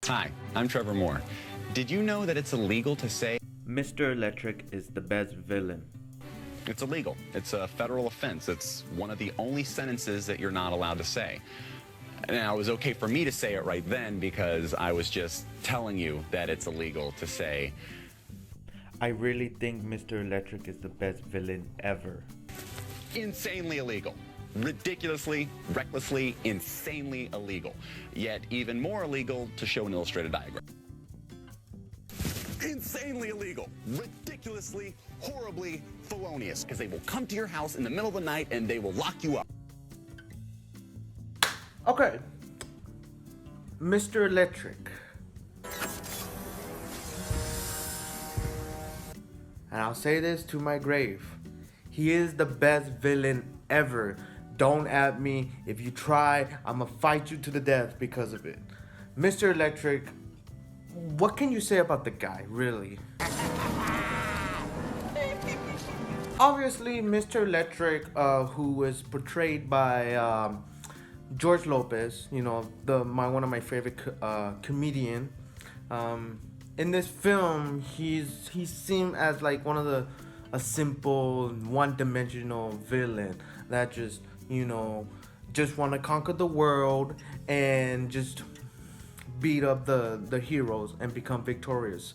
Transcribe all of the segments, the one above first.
Hi, I'm Trevor Moore. Did you know that it's illegal to say Mr. Electric is the best villain? it's illegal? It's a federal offense. It's one of the only sentences that you're not allowed to say. Now, it was okay for me to say it right then because I was just telling you that it's illegal to say. I really think Mr. Electric is the best villain ever. Insanely illegal. Ridiculously, recklessly, insanely illegal. Yet even more illegal to show an illustrated diagram. Insanely illegal, ridiculously, horribly felonious, because they will come to your house in the middle of the night and they will lock you up. Okay, Mr. Electric. And I'll say this to my grave. He is the best villain ever. Don't at me. If you try, I'ma fight you to the death because of it. Mr. Electric, what can you say about the guy, really? Obviously, Mr. Electric, who was portrayed by George Lopez, you know, one of my favorite comedian. In this film, he seemed as like a simple, one-dimensional villain that just, you know, just want to conquer the world and just beat up the heroes and become victorious.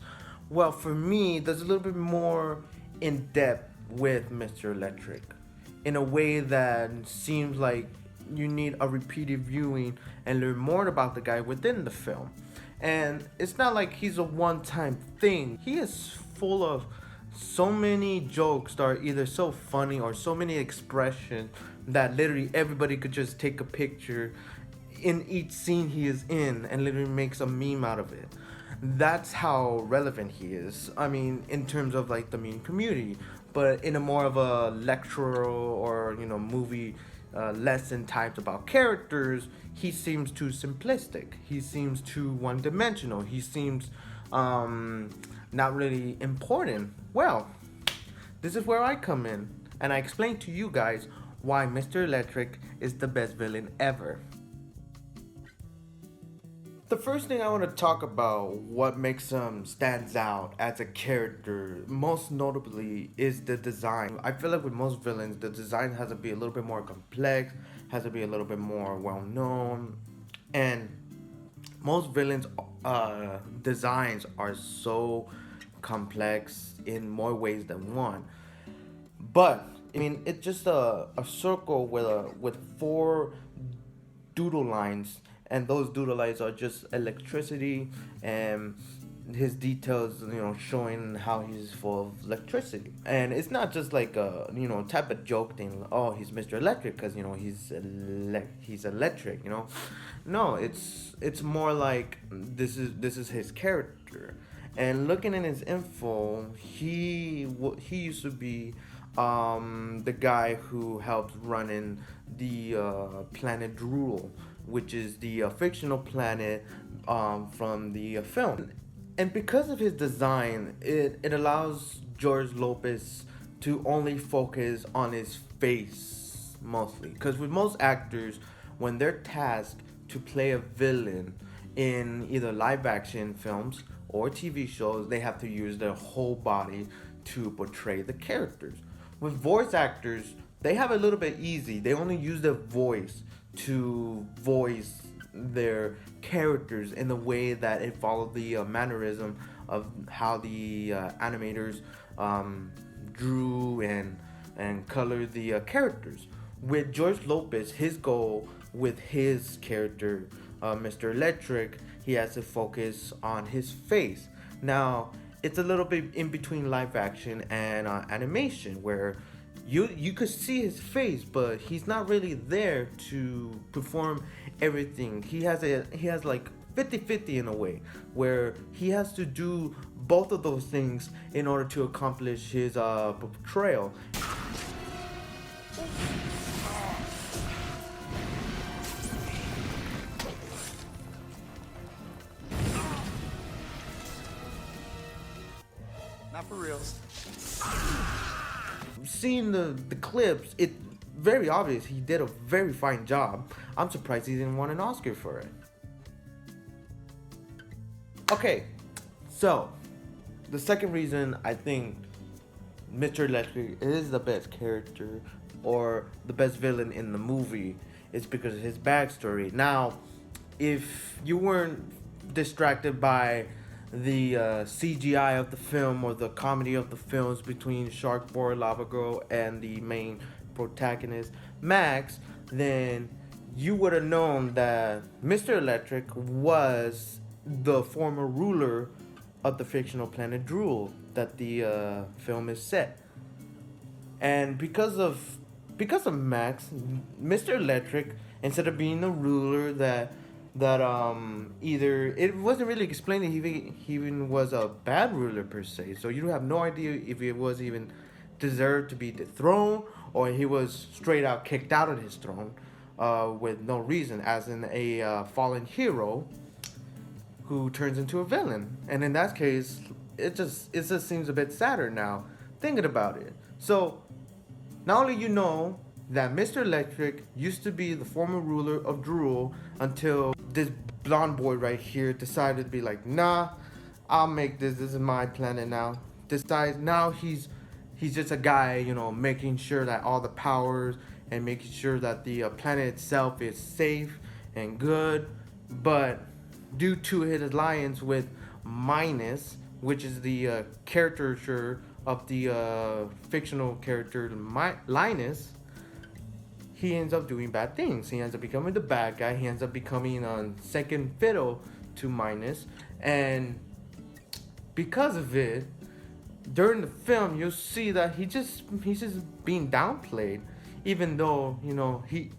Well, for me, there's a little bit more in depth with Mr. Electric, in a way that seems like you need a repeated viewing and learn more about the guy within the film. And it's not like he's a one-time thing. He is full of so many jokes that are either so funny or so many expressions that literally everybody could just take a picture in each scene he is in and literally makes a meme out of it. That's how relevant he is. I mean, in terms of like the meme community, but in a more of a lecturer or, you know, movie lesson types about characters, he seems too simplistic. He seems too one-dimensional. He seems not really important. Well, this is where I come in, and I explain to you guys why Mr. Electric is the best villain ever. The first thing I want to talk about, what makes him stands out as a character, most notably, is the design. I feel like with most villains, the design has to be a little bit more complex, has to be a little bit more well-known, and most villains' designs are so complex in more ways than one. But I mean, it's just a circle with four doodle lines, and those doodle lines are just electricity and his details, you know, showing how he's full of electricity. And it's not just like a, you know, type of joke thing. Oh, he's Mr. Electric because, you know, he's electric. You know, no, it's more like this is his character. And looking in his info, he used to be the guy who helped running the planet Drool, which is the fictional planet from the film. And because of his design, it allows George Lopez to only focus on his face mostly. Because with most actors, when they're tasked to play a villain in either live action films or TV shows, they have to use their whole body to portray the characters. With voice actors, they have it a little bit easy. They only use their voice to voice their characters in the way that it followed the mannerism of how the animators drew and colored the characters. With George Lopez, his goal with his character, Mr. Electric, he has to focus on his face. Now, it's a little bit in between live action and animation, where you could see his face, but he's not really there to perform everything. He has like 50-50 in a way, where he has to do both of those things in order to accomplish his portrayal. Not for reals. Seeing the clips, it very obvious he did a very fine job. I'm surprised he didn't want an Oscar for it. Okay, so the second reason I think Mr. Electric is the best character or the best villain in the movie is because of his backstory. Now, if you weren't distracted by the CGI of the film or the comedy of the films between Sharkboy, Lavagirl, and the main protagonist Max, then you would have known that Mr. Electric was the former ruler of the fictional planet Drool that the film is set. And because of Max, Mr. Electric, instead of being a ruler that either it wasn't really explained that he even was a bad ruler per se. So you have no idea if it was even deserved to be dethroned or he was straight out kicked out of his throne with no reason, as in a fallen hero who turns into a villain. And in that case, it just seems a bit sadder now thinking about it. So not only you know that Mr. Electric used to be the former ruler of Drool until this blonde boy right here decided to be like, nah, I'll make this. This is my planet now. Decides now he's just a guy, making sure that all the powers and making sure that the planet itself is safe and good. But due to his alliance with Minus, which is the caricature of the fictional character Linus, he ends up doing bad things. He ends up becoming the bad guy. He ends up becoming on second fiddle to Minus, and because of it, during the film, you'll see that he's just being downplayed, even though he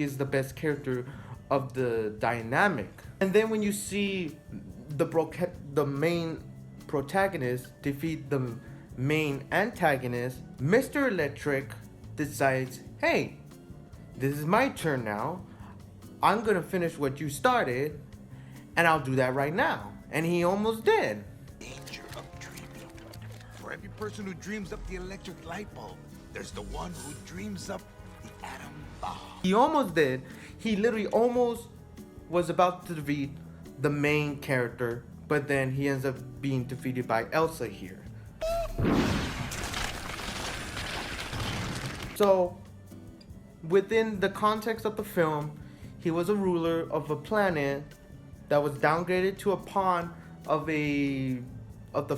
is the best character of the dynamic. And then when you see the main protagonist defeat the main antagonist, Mr. Electric decides, hey, this is my turn now. I'm gonna finish what you started, and I'll do that right now. And he almost did. Danger of dreaming. For every person who dreams up the electric light bulb, there's the one who dreams up the atom bomb. He almost did. He literally almost was about to defeat the main character, but then he ends up being defeated by Elsa here. So, within the context of the film, he was a ruler of a planet that was downgraded to a pawn of the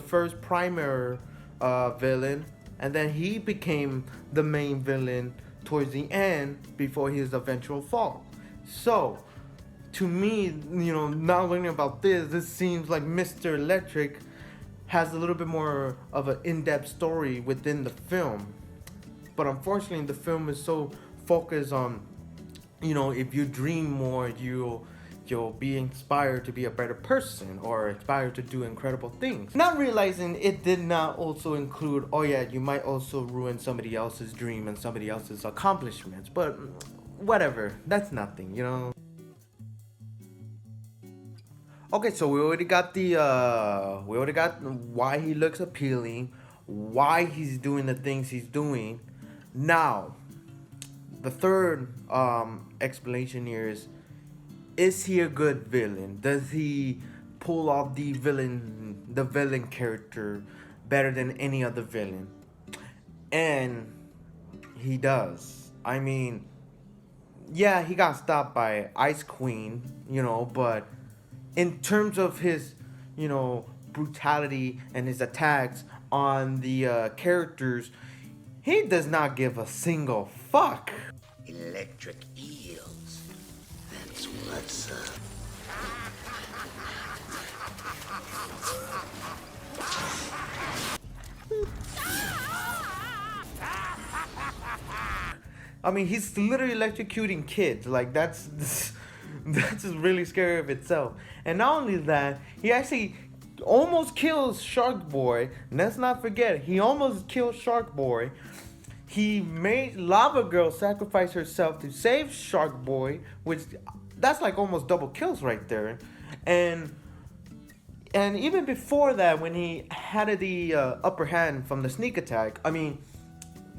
first primary villain, and then he became the main villain towards the end before his eventual fall. So, to me, now learning about this seems like Mr. Electric has a little bit more of an in-depth story within the film. But unfortunately, the film is so focused on, if you dream more, you'll be inspired to be a better person or inspired to do incredible things. Not realizing it did not also include, oh yeah, you might also ruin somebody else's dream and somebody else's accomplishments. But whatever, that's nothing, Okay, so we already got why he looks appealing, why he's doing the things he's doing. Now, the third explanation here is he a good villain? Does he pull off the villain character better than any other villain? And he does. I mean, yeah, he got stopped by Ice Queen, but in terms of his, brutality and his attacks on the characters, he does not give a single fuck. Electric eels. That's what's up. I mean, he's literally electrocuting kids. Like, that's just really scary of itself. And not only that, he actually almost kills Sharkboy. Let's not forget, he almost killed Sharkboy. He made Lavagirl sacrifice herself to save Sharkboy, which that's like almost double kills right there. And even before that, when he had the upper hand from the sneak attack, I mean,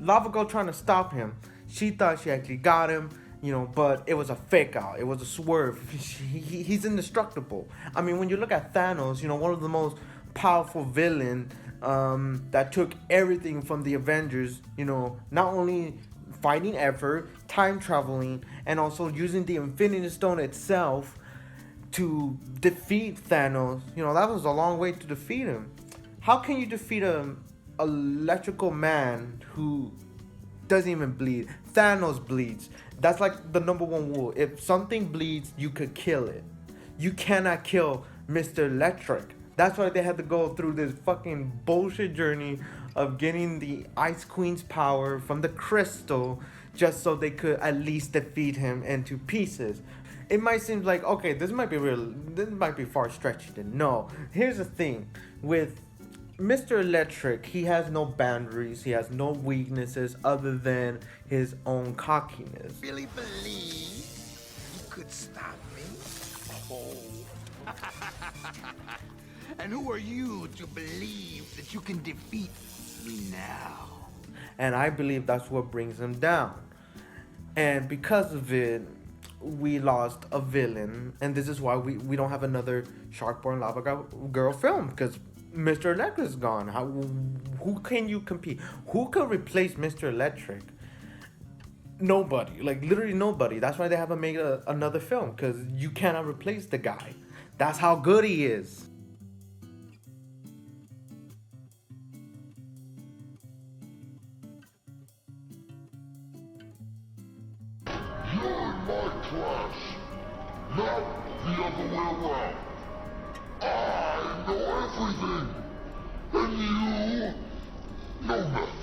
Lavagirl trying to stop him, she thought she actually got him, you know, but it was a fake out. It was a swerve. He's indestructible. I mean, when you look at Thanos, you know, one of the most powerful villain that took everything from the Avengers, you know, not only fighting effort, time traveling, and also using the Infinity Stone itself to defeat Thanos. You know, that was a long way to defeat him. How can you defeat an electrical man who doesn't even bleed? Thanos bleeds. That's like the number one rule. If something bleeds, you could kill it. You cannot kill Mr. Electric. That's why they had to go through this fucking bullshit journey of getting the Ice Queen's power from the crystal just so they could at least defeat him into pieces. It might seem like, okay, this might be far stretching. No, here's the thing. With Mr. Electric, he has no boundaries, he has no weaknesses other than his own cockiness. Really believe you could stop me? Oh. And who are you to believe that you can defeat me now? And I believe that's what brings him down. And because of it, we lost a villain. And this is why we don't have another Sharkboy and Lavagirl film, because Mr. Electric is gone. Who can you compete? Who could replace Mr. Electric? Nobody. Like, literally nobody. That's why they haven't made another film, because you cannot replace the guy. That's how good he is. You're in my class, not the other way around. I know everything, and you know nothing.